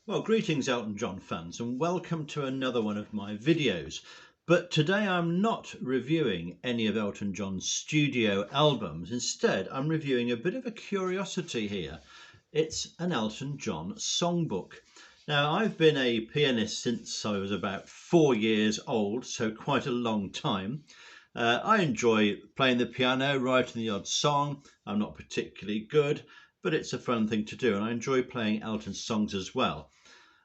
Well, greetings Elton John fans and welcome to another one of my videos. But today I'm not reviewing any of Elton John's studio albums. Instead, I'm reviewing a bit of a curiosity here. It's an Elton John songbook. Now, I've been a pianist since I was about 4 years old, so quite a long time. I enjoy playing the piano, writing the odd song. I'm not particularly good, but it's a fun thing to do, and I enjoy playing Elton's songs as well.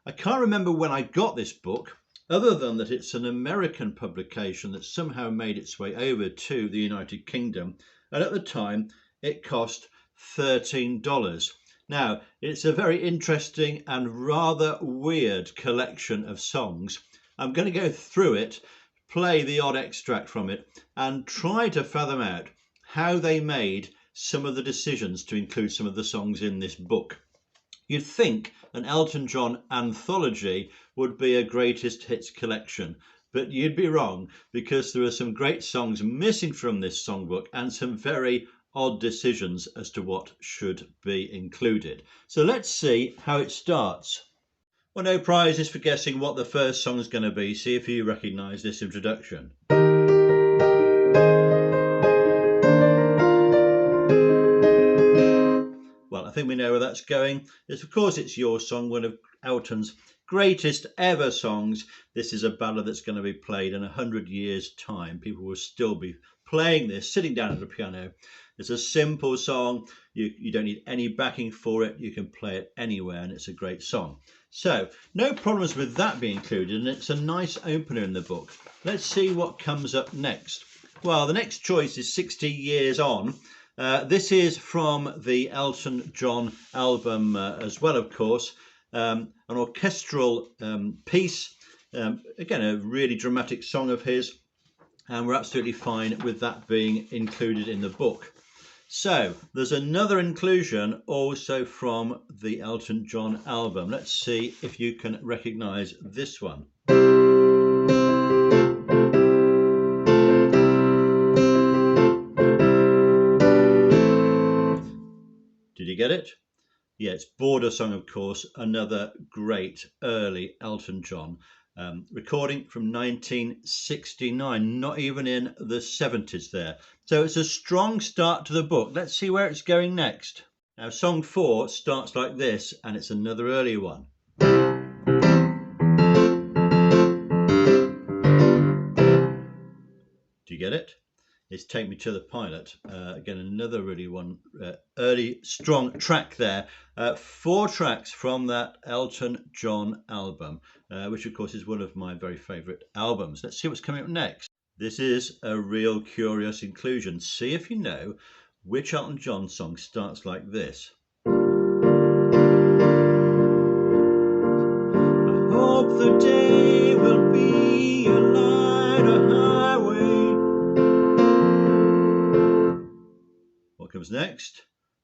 I can't remember when I got this book, other than that it's an American publication that somehow made its way over to the United Kingdom, and at the time it cost $13. Now, it's a very interesting and rather weird collection of songs. I'm going to go through it, play the odd extract from it, and try to fathom out how they made some of the decisions to include some of the songs in this book. You'd think an Elton John anthology would be a greatest hits collection, but you'd be wrong, because there are some great songs missing from this songbook and some very odd decisions as to what should be included. So let's see how it starts. Well, no prizes for guessing what the first song is going to be. See if you recognise this introduction. Well, I think we know where that's going. It's, of course, It's Your Song, one of Elton's greatest ever songs. This is a ballad that's going to be played in 100 years' time. People will still be playing this, sitting down at the piano. It's a simple song. You don't need any backing for it. You can play it anywhere, and it's a great song. So, no problems with that being included, and it's a nice opener in the book. Let's see what comes up next. Well, the next choice is 60 Years On. This is from the Elton John album as well, of course, an orchestral piece, again a really dramatic song of his, and we're absolutely fine with that being included in the book. So there's another inclusion also from the Elton John album. Let's see if you can recognise this one. Did you get it? Yeah, it's Border Song, of course, another great early Elton John. Recording from 1969, not even in the 70s there. So it's a strong start to the book. Let's see where it's going next. Now, song 4 starts like this, and it's another early one. Do you get it? It's Take Me to the Pilot. Again, another really early strong track there. 4 tracks from that Elton John album, which of course is one of my very favourite albums. Let's see what's coming up next. This is a real curious inclusion. See if you know which Elton John song starts like this. I hope the day will be a lighter highway. What comes next?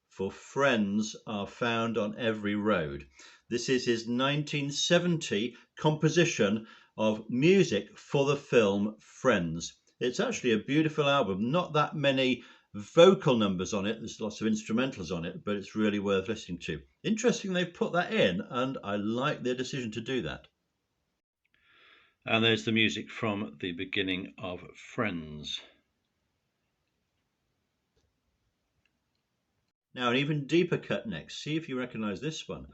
For friends are found on every road. This is his 1970 composition of music for the film Friends. It's actually a beautiful album, not that many vocal numbers on it, there's lots of instrumentals on it, but it's really worth listening to. Interesting they've put that in, and I like their decision to do that. And there's the music from the beginning of Friends. Now an even deeper cut next. See if you recognise this one.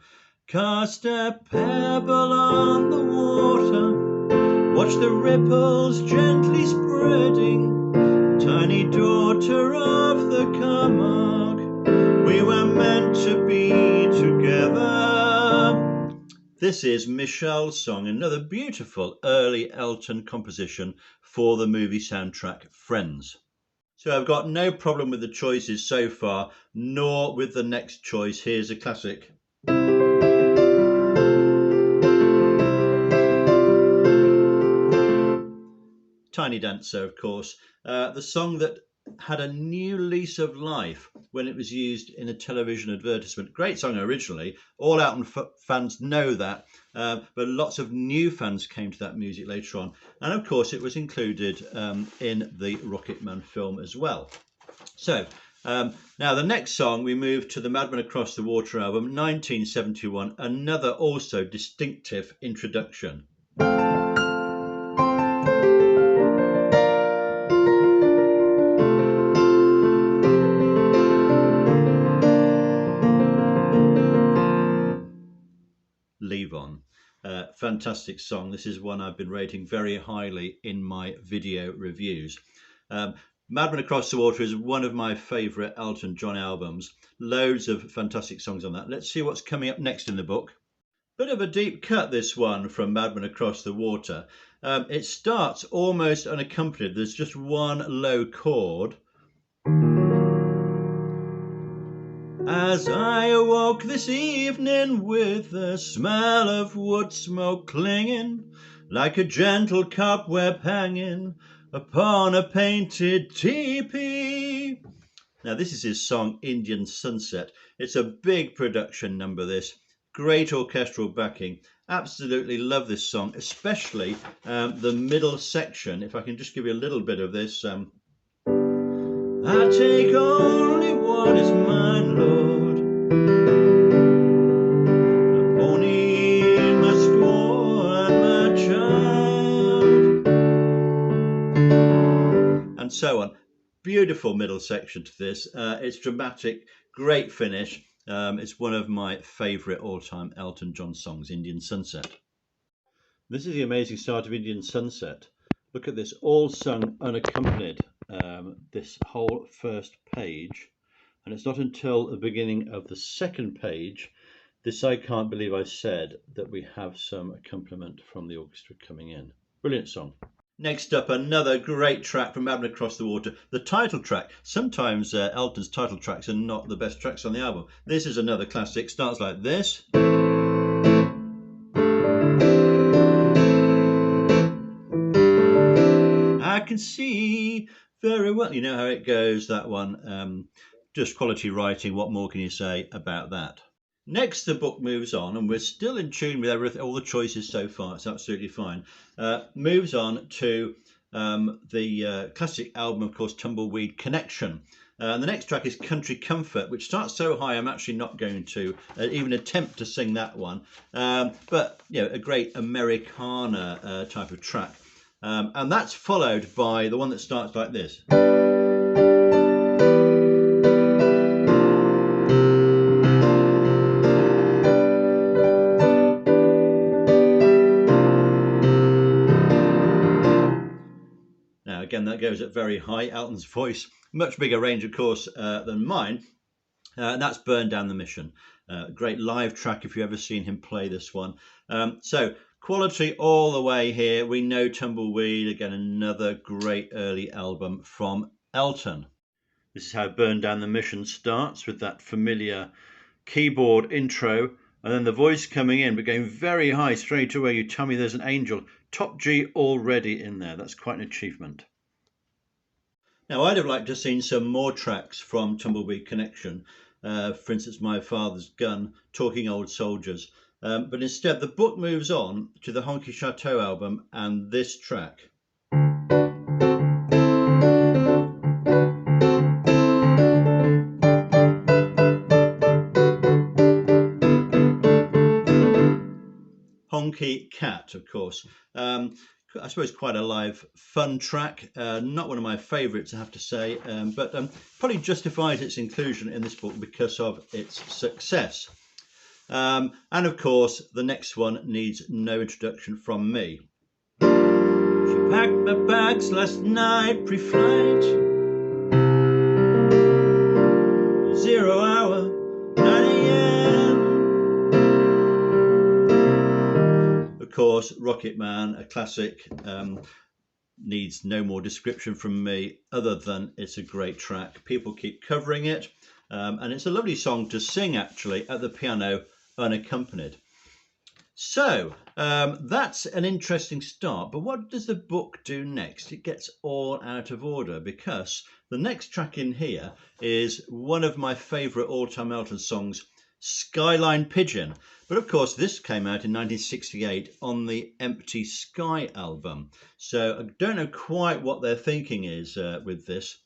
Cast a pebble on the water, watch the ripples gently spreading. Tiny daughter of the Camargue, we were meant to be together. This is Michelle's song, another beautiful early Elton composition for the movie soundtrack Friends. So I've got no problem with the choices so far, nor with the next choice. Here's a classic. Tiny Dancer, of course, the song that had a new lease of life when it was used in a television advertisement. Great song originally, all Elton fans know that, but lots of new fans came to that music later on, and of course it was included in the Rocket Man film as well. So Now the next song we move to the Madman Across the Water album, 1971, another also distinctive introduction. Leave On. Fantastic song. This is one I've been rating very highly in my video reviews. Madman Across the Water is one of my favourite Elton John albums. Loads of fantastic songs on that. Let's see what's coming up next in the book. Bit of a deep cut, this one, from Madman Across the Water. It starts almost unaccompanied. There's just one low chord. As I awoke this evening with the smell of wood smoke clinging, like a gentle cobweb hanging upon a painted teepee. Now this is his song Indian Sunset. It's a big production number, this. Great orchestral backing. Absolutely love this song, especially the middle section. If I can just give you a little bit of this. I take only what is mine, Lord. A pony must warn my child. And so on. Beautiful middle section to this. It's dramatic, great finish. It's one of my favourite all-time Elton John songs, Indian Sunset. This is the amazing start of Indian Sunset. Look at this, all sung unaccompanied, this whole first page. And it's not until the beginning of the second page, this I Can't Believe I Said, that we have some accompaniment from the orchestra coming in. Brilliant song. Next up, another great track from Madman Across the Water, the title track. Sometimes Elton's title tracks are not the best tracks on the album. This is another classic, starts like this. I can see very well. You know how it goes, that one. Just quality writing. What more can you say about that? Next, the book moves on, and we're still in tune with everything, all the choices so far. It's absolutely fine. Moves on to the classic album, of course, Tumbleweed Connection. And the next track is Country Comfort, which starts so high I'm actually not going to even attempt to sing that one. But, you know, a great Americana type of track. And that's followed by the one that starts like this. Now, again, that goes at very high. Elton's voice, much bigger range, of course, than mine. And that's Burn Down the Mission. Great live track if you've ever seen him play this one. So, quality all the way here. We know Tumbleweed, again, another great early album from Elton. This is how Burn Down the Mission starts, with that familiar keyboard intro, and then the voice coming in, but going very high straight away. You tell me there's an angel. Top G already in there. That's quite an achievement. Now, I'd have liked to have seen some more tracks from Tumbleweed Connection. For instance, My Father's Gun, Talking Old Soldiers. But instead, the book moves on to the Honky Chateau album and this track. Honky Cat, of course. I suppose quite a live, fun track. Not one of my favourites, I have to say, but probably justifies its inclusion in this book because of its success. And of course, the next one needs no introduction from me. She packed my bags last night, pre-flight. 0 hour, 9 a.m. Of course, Rocket Man, a classic, needs no more description from me other than it's a great track. People keep covering it, and it's a lovely song to sing, actually, at the piano, unaccompanied. So that's an interesting start, but what does the book do next? It gets all out of order because the next track in here is one of my favourite all-time Elton songs, Skyline Pigeon. But of course this came out in 1968 on the Empty Sky album, so I don't know quite what their thinking is with this,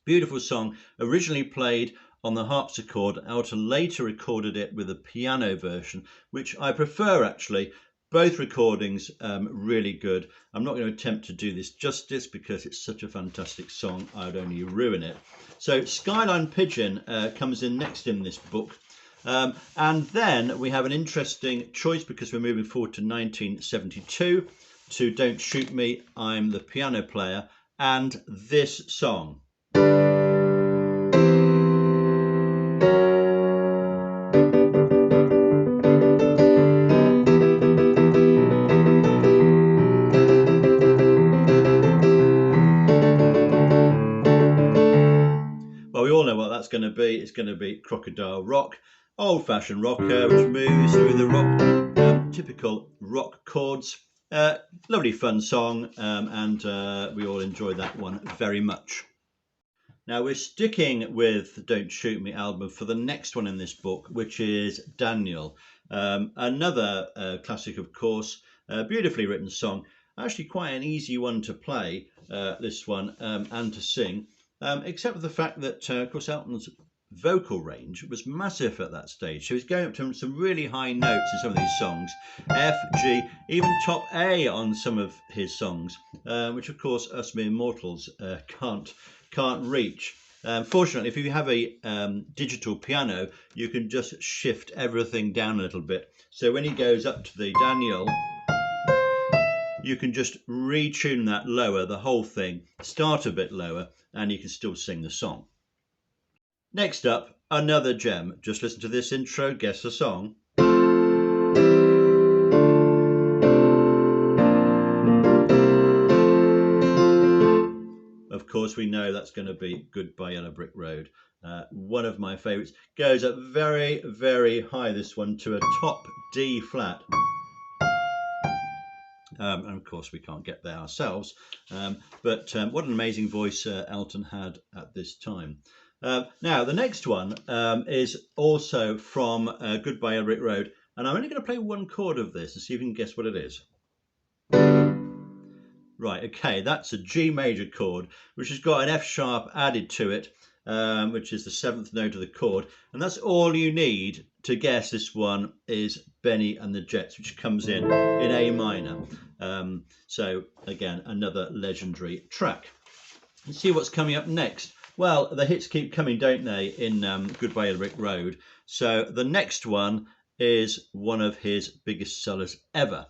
Beautiful song, originally played on the harpsichord. Elton later recorded it with a piano version, which I prefer actually. Both recordings really good. I'm not going to attempt to do this justice because it's such a fantastic song. I'd only ruin it. So Skyline Pigeon comes in next in this book. And then we have an interesting choice because we're moving forward to 1972 to Don't Shoot Me, I'm the Piano Player, and this song. Well, we all know what that's going to be. It's going to be Crocodile Rock, old-fashioned rocker, which moves through the rock, typical rock chords. Lovely fun song, and we all enjoyed that one very much. Now we're sticking with the Don't Shoot Me album for the next one in this book, which is Daniel. Another classic, of course, beautifully written song. Actually quite an easy one to play, this one, and to sing. Except for the fact that, of course, Elton's vocal range was massive at that stage. So he's going up to some really high notes in some of these songs. F, G, even top A on some of his songs, which, of course, us mere mortals can't reach. Fortunately, if you have a digital piano, you can just shift everything down a little bit. So when he goes up to the Daniel, you can just retune that lower, the whole thing, start a bit lower, and you can still sing the song. Next up, another gem. Just listen to this intro, guess the song. Of course, we know that's going to be Goodbye Yellow Brick Road. One of my favourites. Goes up very, very high, this one, to a top D flat. And of course we can't get there ourselves, but what an amazing voice Elton had at this time. Now the next one is also from Goodbye Yellow Brick Road, and I'm only going to play one chord of this and see if you can guess what it is. Right, okay, that's a G major chord, which has got an F sharp added to it, which is the 7th note of the chord, and that's all you need to guess this one is Benny and the Jets, which comes in A minor. So again, another legendary track. Let's see what's coming up next. Well, the hits keep coming, don't they, in Goodbye Yellow Brick Road. So the next one is one of his biggest sellers ever.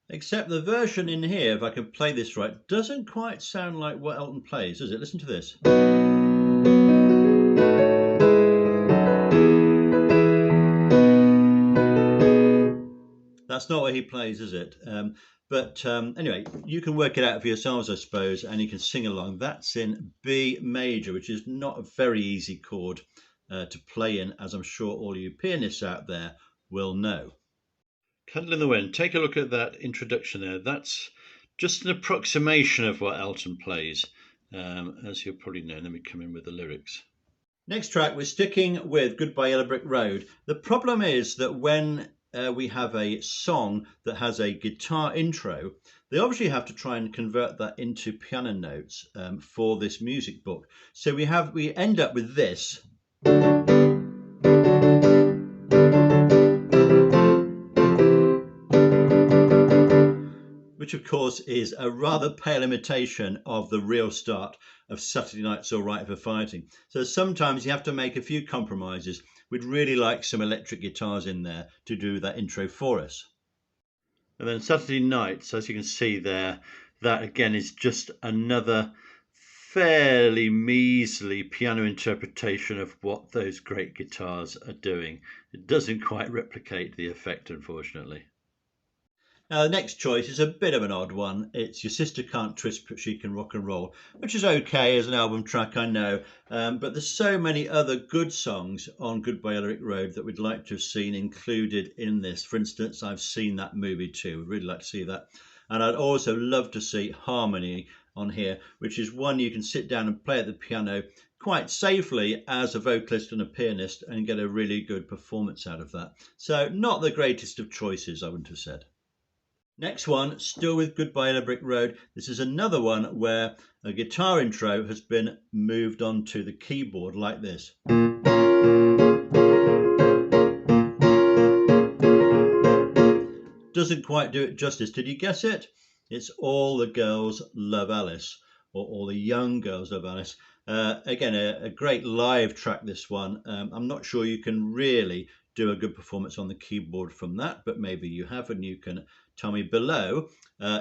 Except the version in here, if I can play this right, doesn't quite sound like what Elton plays, does it? Listen to this. That's not what he plays, is it? But anyway, you can work it out for yourselves, I suppose, and you can sing along. That's in B major, which is not a very easy chord to play in, as I'm sure all you pianists out there will know. Candle in the Wind, take a look at that introduction there. That's just an approximation of what Elton plays, as you'll probably know. Let me come in with the lyrics. Next track, we're sticking with Goodbye Yellow Brick Road. The problem is that when we have a song that has a guitar intro, they obviously have to try and convert that into piano notes for this music book. So we end up with this. Which of course is a rather pale imitation of the real start of Saturday Night's All Right for Fighting. So sometimes you have to make a few compromises. We'd really like some electric guitars in there to do that intro for us. And then Saturday Nights, as you can see there, that again is just another fairly measly piano interpretation of what those great guitars are doing. It doesn't quite replicate the effect, unfortunately. Now the next choice is a bit of an odd one. It's Your Sister Can't Twist But She Can Rock and Roll, which is okay as an album track, I know, but there's so many other good songs on Goodbye Yellow Brick Road that we'd like to have seen included in this. For instance, I've seen that movie too. I'd really like to see that. And I'd also love to see Harmony on here, which is one you can sit down and play at the piano quite safely as a vocalist and a pianist and get a really good performance out of that. So not the greatest of choices, I wouldn't have said. Next one, still with Goodbye Yellow Brick Road. This is another one where a guitar intro has been moved onto the keyboard like this. Doesn't quite do it justice. Did you guess it? It's All the Girls Love Alice, or All the Young Girls Love Alice. Again, a great live track, this one. I'm not sure you can really do a good performance on the keyboard from that, but maybe you have, and you can tell me below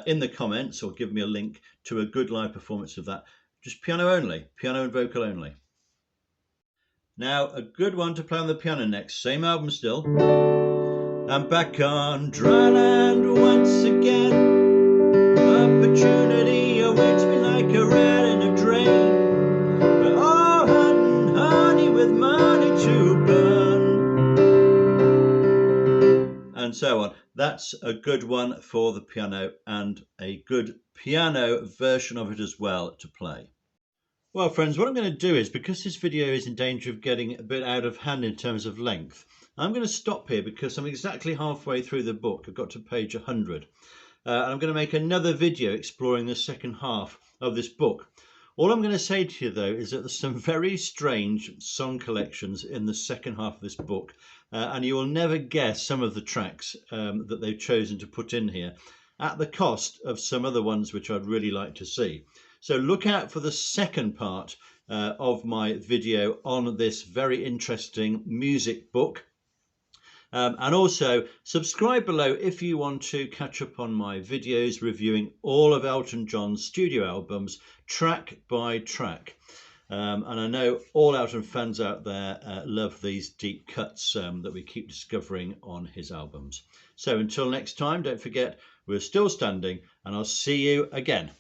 in the comments, or give me a link to a good live performance of that. Just piano only, piano and vocal only. Now, a good one to play on the piano next, same album still. I'm back on dry land once again. Opportunity awaits me like a rat in a drain. But oh, hunting honey with money to burn. And so on. That's a good one for the piano, and a good piano version of it as well to play. Well, friends, what I'm going to do is, because this video is in danger of getting a bit out of hand in terms of length, I'm going to stop here because I'm exactly halfway through the book. I've got to page 100. And I'm going to make another video exploring the second half of this book. All I'm going to say to you, though, is that there's some very strange song collections in the second half of this book. And you will never guess some of the tracks that they've chosen to put in here, at the cost of some other ones which I'd really like to see. So look out for the second part of my video on this very interesting music book. And also subscribe below if you want to catch up on my videos reviewing all of Elton John's studio albums track by track. And I know all Elton fans out there love these deep cuts that we keep discovering on his albums. So until next time, don't forget, we're still standing, and I'll see you again.